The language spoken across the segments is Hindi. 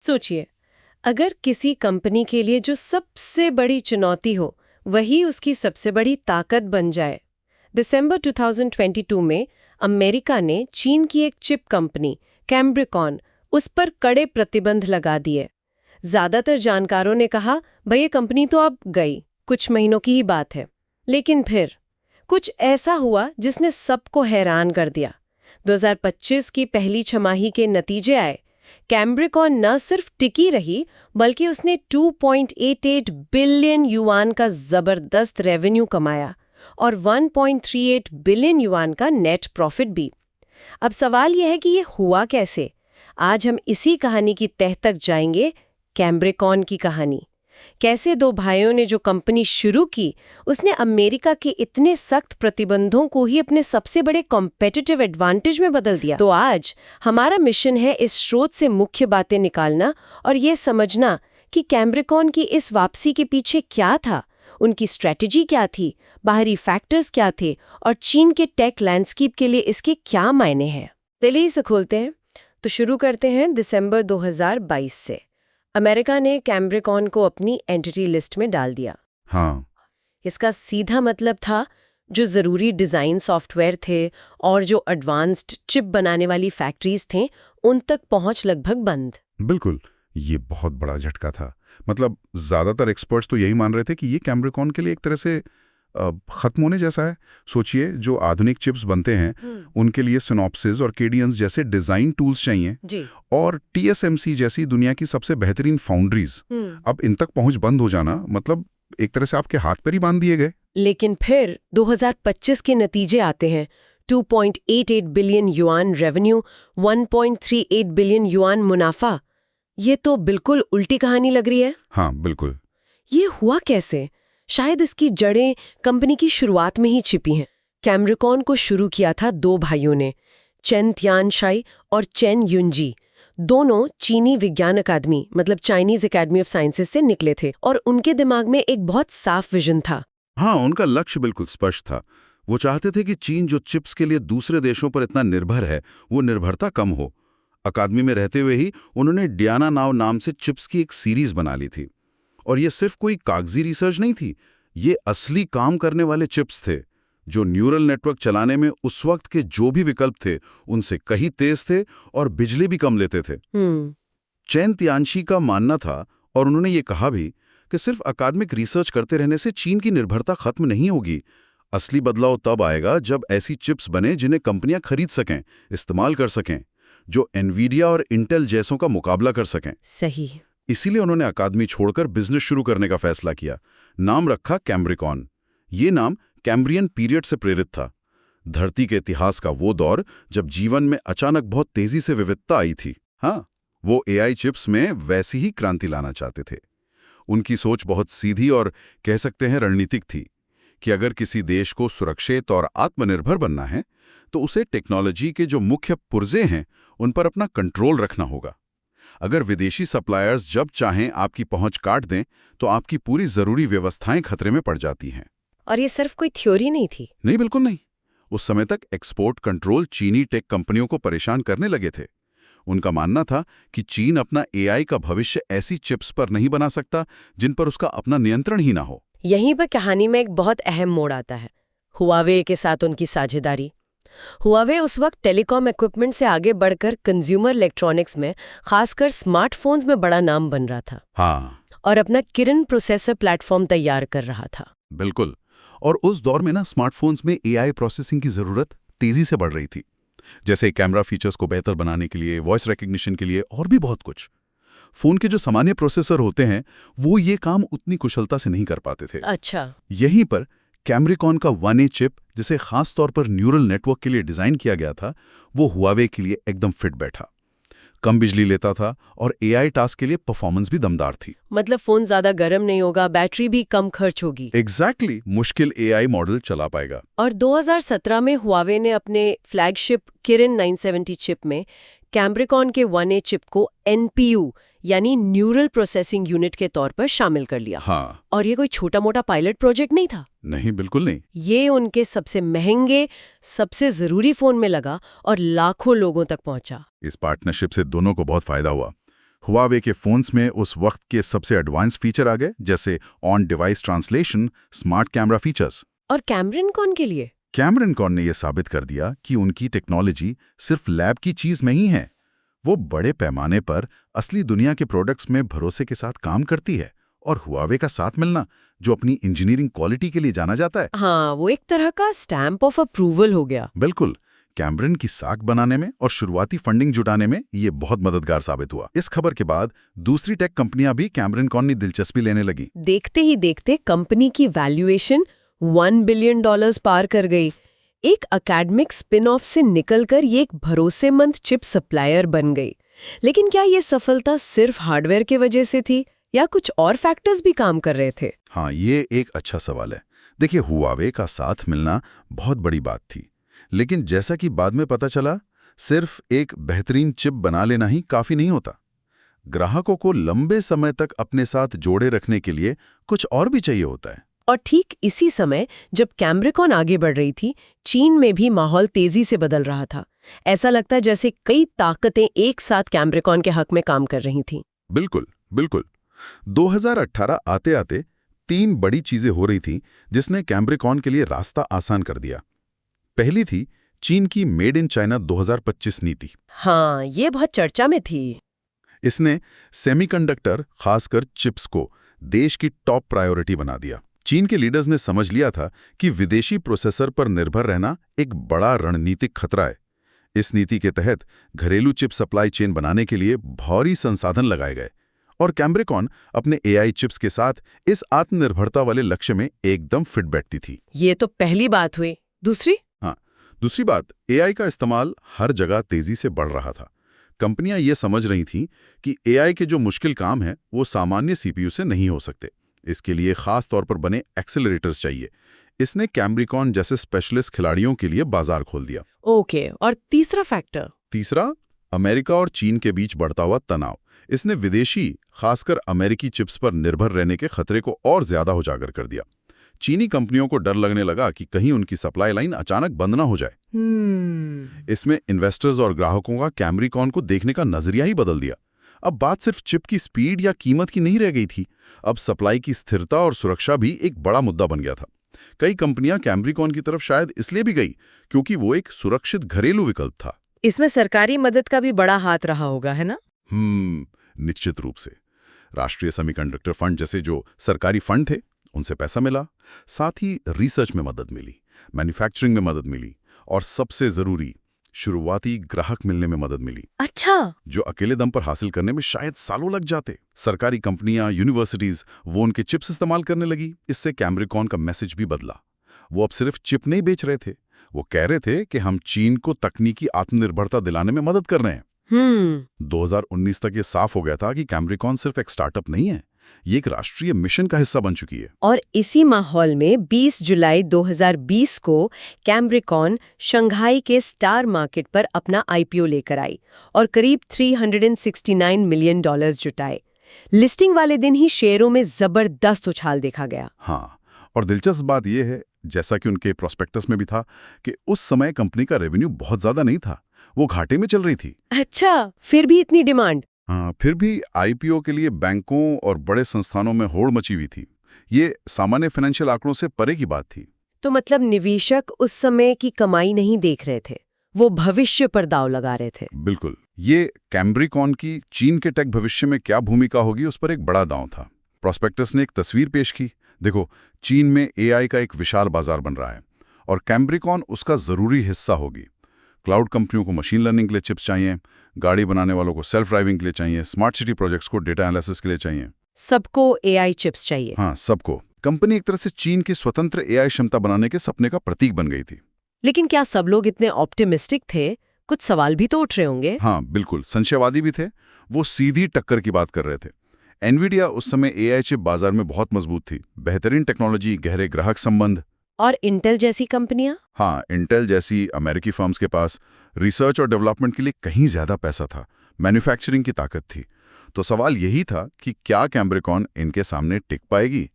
सोचिए, अगर किसी कंपनी के लिए जो सबसे बड़ी चुनौती हो वही उसकी सबसे बड़ी ताकत बन जाए। दिसंबर 2022 में अमेरिका ने चीन की एक चिप कंपनी कैम्ब्रिकॉन उस पर कड़े प्रतिबंध लगा दिए। ज्यादातर जानकारों ने कहा भाई ये कंपनी तो अब गई, कुछ महीनों की ही बात है। लेकिन फिर कुछ ऐसा हुआ जिसने सबको हैरान कर दिया। 2025 की पहली छमाही के नतीजे आए। कैम्ब्रिकॉन न सिर्फ टिकी रही बल्कि उसने 2.88 बिलियन युआन का जबरदस्त रेवेन्यू कमाया और 1.38 बिलियन युआन का नेट प्रॉफिट भी। अब सवाल यह है कि ये हुआ कैसे। आज हम इसी कहानी की तह तक जाएंगे, कैम्ब्रिकॉन की कहानी। कैसे दो भाइयों ने जो कंपनी शुरू की उसने अमेरिका के इतने सख्त प्रतिबंधों को ही अपने सबसे बड़े कॉम्पिटिटिव एडवांटेज में बदल दिया। तो आज हमारा मिशन है इस स्रोत से मुख्य बातें निकालना और ये समझना कि कैम्ब्रिकॉन की इस वापसी के पीछे क्या था, उनकी स्ट्रेटजी क्या थी, बाहरी फैक्टर्स क्या थे और चीन के टेक लैंडस्केप के लिए इसके क्या मायने हैं। चलिए इसे खोलते हैं। तो शुरू करते हैं दिसंबर 2022 से। अमेरिका ने कैम्ब्रिकॉन को अपनी एंटिटी लिस्ट में डाल दिया। हाँ, इसका सीधा मतलब था जो ज़रूरी डिज़ाइन सॉफ्टवेयर थे और जो एडवांस्ड चिप बनाने वाली फैक्ट्रीज थे उन तक पहुंच लगभग बंद। बिल्कुल। ये बहुत बड़ा झटका था। मतलब ज्यादातर एक्सपर्ट्स तो यही मान रहे थे कि ये कैम्ब्रिकॉन के लिए एक तरह से खत्म होने जैसा है। सोचिए, जो आधुनिक चिप्स बनते हैं उनके लिए सिनॉप्सिस और केडियंस जैसे डिजाइन टूल्स चाहिए जी। और टीएसएमसी जैसी दुनिया की सबसे बेहतरीन फाउंड्रीज। अब इन तक पहुंच बंद हो जाना मतलब एक तरह से आपके हाथ पर ही बांध दिए गए। लेकिन फिर 2025 के नतीजे आते हैं। 2.88 billion yuan revenue, 1.38 billion yuan मुनाफा। ये तो बिल्कुल उल्टी कहानी लग रही है। हाँ, बिल्कुल। ये हुआ कैसे? शायद इसकी जड़ें कंपनी की शुरुआत में ही छिपी हैं। कैम्ब्रिकॉन को शुरू किया था दो भाइयों ने, चेन तियानशाई और चेन युनजी। दोनों चीनी विज्ञान अकादमी मतलब चाइनीज एकेडमी ऑफ साइंसेज से निकले थे और उनके दिमाग में एक बहुत साफ विजन था। हाँ, उनका लक्ष्य बिल्कुल स्पष्ट था। वो चाहते थे कि चीन जो चिप्स के लिए दूसरे देशों पर इतना निर्भर है, वो निर्भरता कम हो। अकादमी में रहते हुए ही उन्होंने डियाना नाम से चिप्स की एक सीरीज बना ली थी। और ये सिर्फ कोई कागजी रिसर्च नहीं थी, ये असली काम करने वाले चिप्स थे जो न्यूरल नेटवर्क चलाने में उस वक्त के जो भी विकल्प थे उनसे कहीं तेज थे और बिजली भी कम लेते थे। चेन तियानशी का मानना था, और उन्होंने ये कहा भी, कि सिर्फ अकादमिक रिसर्च करते रहने से चीन की निर्भरता खत्म नहीं होगी। असली बदलाव तब आएगा जब ऐसी चिप्स बने जिन्हें कंपनियां खरीद सकें, इस्तेमाल कर सकें, जो एनवीडिया और इंटेल जैसों का मुकाबला कर सकें। सही। इसीलिए उन्होंने अकादमी छोड़कर बिजनेस शुरू करने का फैसला किया। नाम रखा कैम्ब्रिकॉन। ये नाम कैम्ब्रियन पीरियड से प्रेरित था, धरती के इतिहास का वो दौर जब जीवन में अचानक बहुत तेजी से विविधता आई थी। हाँ, वो एआई चिप्स में वैसी ही क्रांति लाना चाहते थे। उनकी सोच बहुत सीधी और कह सकते हैं रणनीतिक थी कि अगर किसी देश को सुरक्षित और आत्मनिर्भर बनना है तो उसे टेक्नोलॉजी के जो मुख्य पुर्जे हैं उन पर अपना कंट्रोल रखना होगा। अगर विदेशी सप्लायर्स जब चाहें आपकी पहुंच काट दें तो आपकी पूरी जरूरी व्यवस्थाएं खतरे में पड़ जाती हैं। और ये सिर्फ कोई थ्योरी नहीं थी। नहीं, बिल्कुल नहीं। उस समय तक एक्सपोर्ट कंट्रोल चीनी टेक कंपनियों को परेशान करने लगे थे। उनका मानना था कि चीन अपना एआई का भविष्य ऐसी चिप्स पर नहीं बना सकता जिन पर उसका अपना नियंत्रण ही ना हो। यहीं पर कहानी में एक बहुत अहम मोड़ आता है, हुआवे के साथ उनकी साझेदारी। हुआवे उस वक्त टेलीकॉम इक्विपमेंट से आगे बढ़कर कंज्यूमर इलेक्ट्रॉनिक्स में, खासकर स्मार्टफोन्स में बड़ा नाम बन रहा था। हाँ, और अपना किरण प्रोसेसर प्लेटफॉर्म तैयार कर रहा था। बिल्कुल। और उस दौर में ना स्मार्टफोन्स में एआई प्रोसेसिंग की जरूरत तेजी से बढ़ रही थी, जैसे कैमरा फीचर्स को बेहतर बनाने के लिए, वॉइस रिकग्निशन के लिए और भी बहुत कुछ। फोन के जो सामान्य प्रोसेसर होते हैं वो ये काम उतनी कुशलता से नहीं कर पाते थे। अच्छा। यहीं पर कैम्ब्रिकॉन का 1A चिप, जिसे खास तौर पर न्यूरल नेटवर्क के लिए डिजाइन किया गया था, वो हुआवे के लिए एकदम फिट बैठा। कम बिजली लेता था और एआई टास्क के लिए परफॉर्मेंस भी दमदार थी। मतलब फोन ज्यादा गर्म नहीं होगा, बैटरी भी कम खर्च होगी। एग्जैक्टली, मुश्किल एआई मॉडल चला पाएगा। और 2017 में हुआवे ने अपने फ्लैगशिप किरण 970 चिप में कैम्ब्रिकॉन के 1A चिप को एनपीयू यानी न्यूरल प्रोसेसिंग यूनिट के तौर पर शामिल कर लिया। हाँ। और ये कोई छोटा मोटा पायलट प्रोजेक्ट नहीं था। नहीं, बिल्कुल नहीं। ये उनके सबसे महंगे, सबसे जरूरी फोन में लगा और लाखों लोगों तक पहुंचा। इस पार्टनरशिप से दोनों को बहुत फायदा हुआ। हुआवे के फोन्स में उस वक्त के सबसे एडवांस फीचर आ गए, जैसे on device translation, smart camera features. और कैमरन कौन के लिए? कैमरन कॉन ने यह साबित कर दिया कि उनकी टेक्नोलॉजी सिर्फ लैब की चीज नहीं है, वो बड़े पैमाने पर असली दुनिया के प्रोडक्ट्स में भरोसे के साथ काम करती है। और हुआवे का साथ मिलना, जो अपनी इंजीनियरिंग क्वालिटी के लिए जाना जाता है। हाँ, वो एक तरह का स्टैम्प ऑफ अप्रूवल हो गया। बिल्कुल। कैमरन की साख बनाने में और शुरुआती फंडिंग जुटाने में ये बहुत मददगार साबित हुआ। इस खबर के बाद दूसरी टेक कंपनियां भी कैमरन कॉन में दिलचस्पी लेने लगी। देखते ही देखते कंपनी की वैल्यूएशन $1 बिलियन पार कर गई। एक एकेडमिक स्पिन ऑफ से निकलकर ये एक भरोसेमंद चिप सप्लायर बन गई। लेकिन क्या ये सफलता सिर्फ हार्डवेयर की वजह से थी या कुछ और फैक्टर्स भी काम कर रहे थे? हाँ, ये एक अच्छा सवाल है। देखिए, हुआवे का साथ मिलना बहुत बड़ी बात थी, लेकिन जैसा कि बाद में पता चला, सिर्फ एक बेहतरीन चिप बना लेना ही काफी नहीं होता। ग्राहकों को लंबे समय तक अपने साथ जोड़े रखने के लिए कुछ और भी चाहिए होता है। और ठीक इसी समय जब कैमरिकॉन आगे बढ़ रही थी, चीन में भी माहौल तेजी से बदल रहा था। ऐसा लगता है जैसे कई ताकतें एक साथ कैमरिकॉन के हक में काम कर रही थीं। बिल्कुल बिल्कुल। 2018 आते आते 3 बड़ी चीजें हो रही थीं जिसने कैमरिकॉन के लिए रास्ता आसान कर दिया। पहली थी चीन की मेड इन चाइना 2025 नीति। हाँ, ये बहुत चर्चा में थी। इसने सेमीकंडक्टर, खासकर चिप्स को देश की टॉप प्रायोरिटी बना दिया। चीन के लीडर्स ने समझ लिया था कि विदेशी प्रोसेसर पर निर्भर रहना एक बड़ा रणनीतिक खतरा है। इस नीति के तहत घरेलू चिप सप्लाई चेन बनाने के लिए भारी संसाधन लगाए गए और कैमरिकॉन अपने एआई चिप्स के साथ इस आत्मनिर्भरता वाले लक्ष्य में एकदम फिट बैठती थी। ये तो पहली बात हुई। दूसरी? हाँ, दूसरी बात, एआई का इस्तेमाल हर जगह तेजी से बढ़ रहा था। कंपनियां ये समझ रही थीं कि एआई के जो मुश्किल काम हैं वो सामान्य सीपीयू से नहीं हो सकते। इसके लिए खास तौर पर बने एक्सेलरेटर्स चाहिए। इसने कैमरिकॉन जैसे स्पेशलिस्ट खिलाड़ियों के लिए बाजार खोल दिया। ओके, और तीसरा फैक्टर? तीसरा, अमेरिका और चीन के बीच बढ़ता हुआ तनाव। इसने विदेशी, खासकर अमेरिकी चिप्स पर निर्भर रहने के खतरे को और ज्यादा उजागर कर दिया। चीनी कंपनियों को डर लगने लगा कि कहीं उनकी सप्लाई लाइन अचानक बंद ना हो जाए। इसमें इन्वेस्टर्स और ग्राहकों का कैमरिकॉन को देखने का नजरिया ही बदल दिया। अब बात सिर्फ चिप की स्पीड या कीमत की नहीं रह गई थी, अब सप्लाई की स्थिरता और सुरक्षा भी एक बड़ा मुद्दा बन गया था। कई कंपनियां कैमरिकॉन की तरफ शायद इसलिए भी गई क्योंकि वो एक सुरक्षित घरेलू विकल्प था। इसमें सरकारी मदद का भी बड़ा हाथ रहा होगा, है ना? निश्चित रूप से। राष्ट्रीय सेमीकंडक्टर फंड जैसे जो सरकारी फंड थे, उनसे पैसा मिला, साथ ही रिसर्च में मदद मिली, मैन्युफैक्चरिंग में मदद मिली और सबसे जरूरी, शुरुआती ग्राहक मिलने में मदद मिली। अच्छा, जो अकेले दम पर हासिल करने में शायद सालों लग जाते। सरकारी कंपनियां, यूनिवर्सिटीज वो उनके चिप्स इस्तेमाल करने लगी। इससे कैमरिकॉन का मैसेज भी बदला। वो अब सिर्फ चिप नहीं बेच रहे थे, वो कह रहे थे कि हम चीन को तकनीकी आत्मनिर्भरता दिलाने में मदद कर रहे हैं। 2019 तक ये साफ हो गया था कि कैमरिकॉन सिर्फ एक स्टार्टअप नहीं है, ये एक राष्ट्रीय मिशन का हिस्सा बन चुकी है। और इसी माहौल में 20 जुलाई 2020 को कैमरिकॉन शंघाई के स्टार मार्केट पर अपना आईपीओ लेकर आई और करीब $369 मिलियन जुटाए। लिस्टिंग वाले दिन ही शेयरों में जबरदस्त उछाल देखा गया। हाँ, और दिलचस्प बात यह है, जैसा कि उनके प्रोस्पेक्टस में भी था, कि उस समय कंपनी का रेवेन्यू बहुत ज्यादा नहीं था, वो घाटे में चल रही थी। अच्छा, फिर भी इतनी डिमांड? हाँ, फिर भी आईपीओ के लिए बैंकों और बड़े संस्थानों में होड़ मची हुई थी। ये सामान्य फाइनेंशियल आंकड़ों से परे की बात थी। तो मतलब निवेशक उस समय की कमाई नहीं देख रहे थे, वो भविष्य पर दांव लगा रहे थे। बिल्कुल। ये कैमरिकॉन की चीन के टेक भविष्य में क्या भूमिका होगी, उस पर एक बड़ा दांव था। प्रोस्पेक्टस ने एक तस्वीर पेश की। देखो, चीन में एआई का एक विशाल बाजार बन रहा है और कैमरिकॉन उसका जरूरी हिस्सा होगी। क्लाउड कंपनियों को मशीन लर्निंग के लिए चिप्स चाहिए, गाड़ी बनाने वालों को सेल्फ ड्राइविंग के लिए चाहिए, स्मार्ट सिटी प्रोजेक्ट्स को डेटा एनालिसिस के लिए चाहिए। सबको एआई चिप्स चाहिए। हाँ, सबको। कंपनी एक तरह से चीन की स्वतंत्र एआई क्षमता बनाने के सपने का प्रतीक बन गई थी। लेकिन क्या सब लोग इतने ऑप्टिमिस्टिक थे? कुछ सवाल भी तो उठ रहे होंगे। हाँ, बिल्कुल। संशयवादी भी थे। वो सीधी टक्कर की बात कर रहे थे। एनवीडिया उस समय एआई चिप बाजार में बहुत मजबूत थी। बेहतरीन टेक्नोलॉजी, गहरे ग्राहक संबंध। और इंटेल जैसी कंपनियां? हाँ, इंटेल जैसी अमेरिकी फर्म्स के पास रिसर्च और डेवलपमेंट के लिए कहीं ज्यादा पैसा था, मैन्युफैक्चरिंग की ताकत थी। तो सवाल यही था कि क्या कैमरिकॉन इनके सामने टिक पाएगी?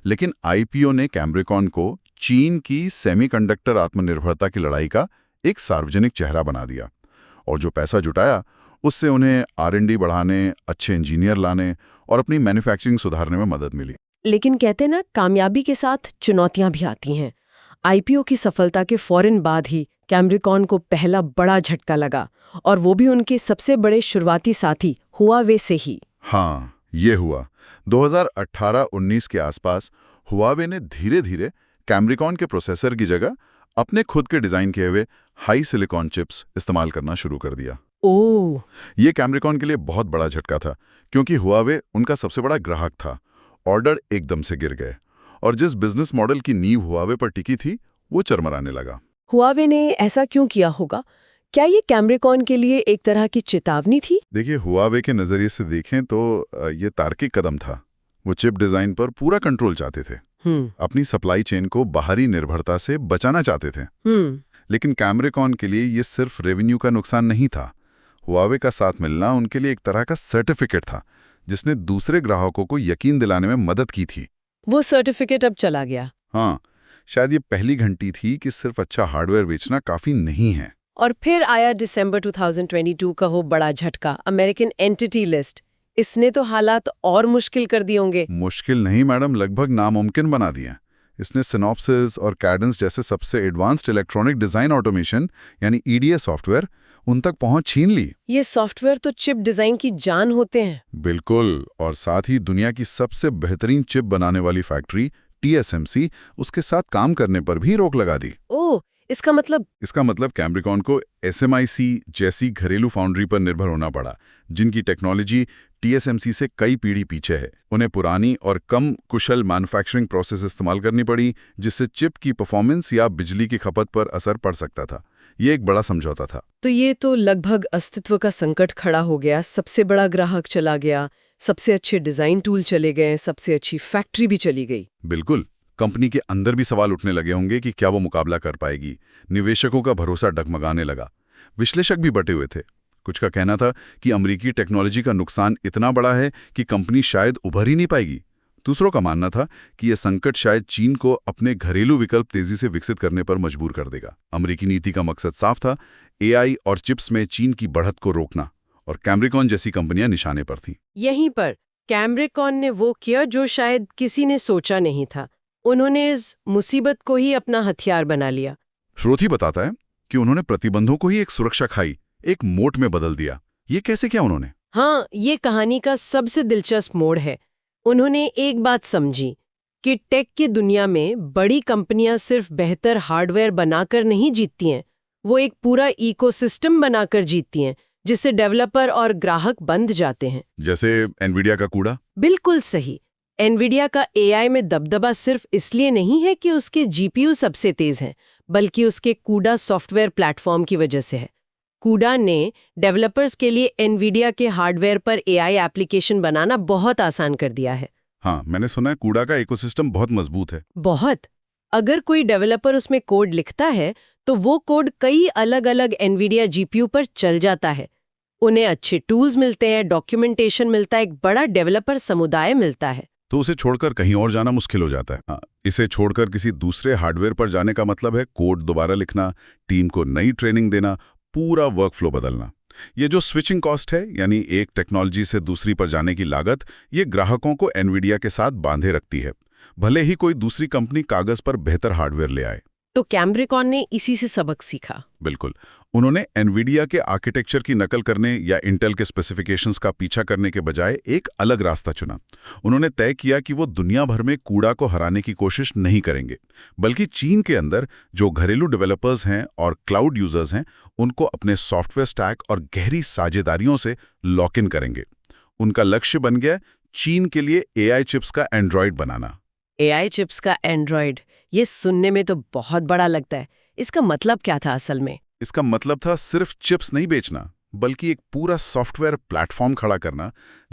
लेकिन आईपीओ ने कैमरिकॉन को चीन की सेमीकंडक्टर आत्मनिर्भरता की लड़ाई का एक सार्वजनिक चेहरा बना दिया। और जो पैसा जुटाया उससे उन्हें R&D बढ़ाने, अच्छे इंजीनियर लाने और अपनी मैन्युफैक्चरिंग सुधारने में मदद मिली। लेकिन कहते ना, कामयाबी के साथ चुनौतियां भी आती हैं। आईपीओ की सफलता के फौरन बाद ही कैमरिकॉन को पहला बड़ा झटका लगा, और वो भी उनके सबसे बड़े शुरुआती साथी हुआवे से ही। हाँ, ये हुआ 2018-19 के आसपास। हुआवे ने धीरे धीरे कैमरिकॉन के प्रोसेसर की जगह अपने खुद के डिजाइन किए हुए हाई सिलिकॉन चिप्स इस्तेमाल करना शुरू कर दिया। ओह, ये कैमरिकॉन के लिए बहुत बड़ा झटका था, क्योंकि हुआवे उनका सबसे बड़ा ग्राहक था। ऑर्डर एकदम से गिर गए और जिस बिजनेस मॉडल की नींव हुआवे पर टिकी थी वो चरमराने लगा। हुआवे ने ऐसा क्यों किया होगा? क्या ये कैमरिकॉन के लिए एक तरह की चेतावनी थी? देखिए, हुआवे के नजरिए से देखें तो ये तार्किक कदम था। वो चिप डिजाइन पर पूरा कंट्रोल चाहते थे, अपनी सप्लाई चेन को बाहरी निर्भरता से बचाना चाहते थे। लेकिन कैमरिकॉन के लिए ये सिर्फ रेवेन्यू का नुकसान नहीं था। हुआवे का साथ मिलना उनके लिए एक तरह का सर्टिफिकेट था, जिसने दूसरे ग्राहकों को यकीन दिलाने में मदद की थी। वो सर्टिफिकेट अब चला गया। हाँ, शायद ये पहली घंटी थी कि सिर्फ अच्छा हार्डवेयर बेचना काफी नहीं है। और फिर आया दिसंबर 2022 का वो बड़ा झटका, अमेरिकन एंटिटी लिस्ट। इसने तो हालात और मुश्किल कर दिए होंगे। मुश्किल नहीं मैडम, लगभग नामुमकिन बना दिया। इसने सिनॉप्सिस और कैडेंस जैसे सबसे एडवांस्ड इलेक्ट्रॉनिक डिजाइन ऑटोमेशन यानी EDA सॉफ्टवेयर उन तक पहुंच छीन ली। ये सॉफ्टवेयर तो चिप डिजाइन की जान होते हैं। बिल्कुल, और साथ ही दुनिया की सबसे बेहतरीन चिप बनाने वाली फैक्ट्री TSMC उसके साथ काम करने पर भी रोक लगा दी। ओह, इसका मतलब कैमरिकॉन को SMIC जैसी घरेलू फाउंड्री पर निर्भर होना पड़ा, जिनकी टेक्नोलॉजी TSMC से कई पीढ़ी पीछे है। उन्हें पुरानी और कम कुशल मैन्युफैक्चरिंग प्रोसेस इस्तेमाल करनी पड़ी, जिससे चिप की परफॉर्मेंस या बिजली की खपत पर असर पड़ सकता था। ये एक बड़ा समझौता था। तो ये तो लगभग अस्तित्व का संकट खड़ा हो गया। सबसे बड़ा ग्राहक चला गया, सबसे अच्छे डिजाइन टूल चले गए, सबसे अच्छी फैक्ट्री भी चली गई। बिल्कुल, कंपनी के अंदर भी सवाल उठने लगे होंगे कि क्या वो मुकाबला कर पाएगी। निवेशकों का भरोसा डगमगाने लगा। विश्लेषक भी बटे हुए थे। कुछ का कहना था कि अमेरिकी टेक्नोलॉजी का नुकसान इतना बड़ा है कि कंपनी शायद उभर ही नहीं पाएगी। दूसरों का मानना था कि यह संकट शायद चीन को अपने घरेलू विकल्प तेजी से विकसित करने पर मजबूर कर देगा। अमेरिकी नीति का मकसद साफ था, AI और चिप्स में चीन की बढ़त को रोकना, और कैमरिकॉन जैसी कंपनियां निशाने पर थीं। यहीं पर कैमरिकॉन ने वो किया जो शायद किसी ने सोचा नहीं था। उन्होंने इस मुसीबत को ही अपना हथियार बना लिया। श्रोत ही बताता है कि उन्होंने प्रतिबंधों को ही एक सुरक्षा खाई, एक मोट में बदल दिया। ये कैसे किया उन्होंने? हाँ, ये कहानी का सबसे दिलचस्प मोड़ है। उन्होंने एक बात समझी कि टेक की दुनिया में बड़ी कंपनियां सिर्फ बेहतर हार्डवेयर बनाकर नहीं जीतती हैं, वो एक पूरा इकोसिस्टम बनाकर जीतती हैं, जिससे डेवलपर और ग्राहक बंध जाते हैं। जैसे एनवीडिया का कूड़ा। बिल्कुल सही। एनवीडिया का AI में दबदबा सिर्फ इसलिए नहीं है कि उसके GPU सबसे तेज हैं, बल्कि उसके कूडा सॉफ्टवेयर प्लेटफॉर्म की वजह से है। कूडा ने डेवलपर्स के लिए एनवीडिया के हार्डवेयर पर AI एप्लीकेशन बनाना बहुत आसान कर दिया है। हाँ, मैंने सुना है कूडा का इकोसिस्टम बहुत मजबूत है। बहुत। अगर कोई डेवलपर उसमें कोड लिखता है तो वो कोड कई अलग अलग एनवीडिया GPU पर चल जाता है। उन्हें अच्छे टूल्स मिलते हैं, डॉक्यूमेंटेशन मिलता है, एक बड़ा डेवलपर समुदाय मिलता है। तो उसे छोड़कर कहीं और जाना मुश्किल हो जाता है। हाँ, इसे छोड़कर किसी दूसरे हार्डवेयर पर जाने का मतलब है कोड दोबारा लिखना, टीम को नई ट्रेनिंग देना, पूरा वर्कफ्लो बदलना। ये जो स्विचिंग कॉस्ट है, यानी एक टेक्नोलॉजी से दूसरी पर जाने की लागत, ये ग्राहकों को एनवीडिया के साथ बांधे रखती है, भले ही कोई दूसरी कंपनी कागज पर बेहतर हार्डवेयर ले आए। तो कैमरिकॉन ने इसी से सबक सीखा। बिल्कुल, उन्होंने एनवीडिया के आर्किटेक्चर की नकल करने या इंटेल के स्पेसिफिकेशंस का पीछा करने के बजाय एक अलग रास्ता चुना। उन्होंने तय किया कि वो दुनिया भर में कूड़ा को हराने की कोशिश नहीं करेंगे, बल्कि चीन के अंदर जो घरेलू डेवलपर्स हैं और क्लाउड यूजर्स हैं, उनको अपने सॉफ्टवेयर स्टैक और गहरी साझेदारियों से लॉक इन करेंगे। उनका लक्ष्य बन गया चीन के लिए AI चिप्स का एंड्रॉयड बनाना। AI चिप्स का एंड्रॉयड, ये सुनने में तो बहुत बड़ा लगता है। इसका मतलब क्या था असल में? इसका मतलब था सिर्फ चिप्स नहीं बेचना, बल्कि एक पूरा सॉफ्टवेयर प्लेटफॉर्म खड़ा करना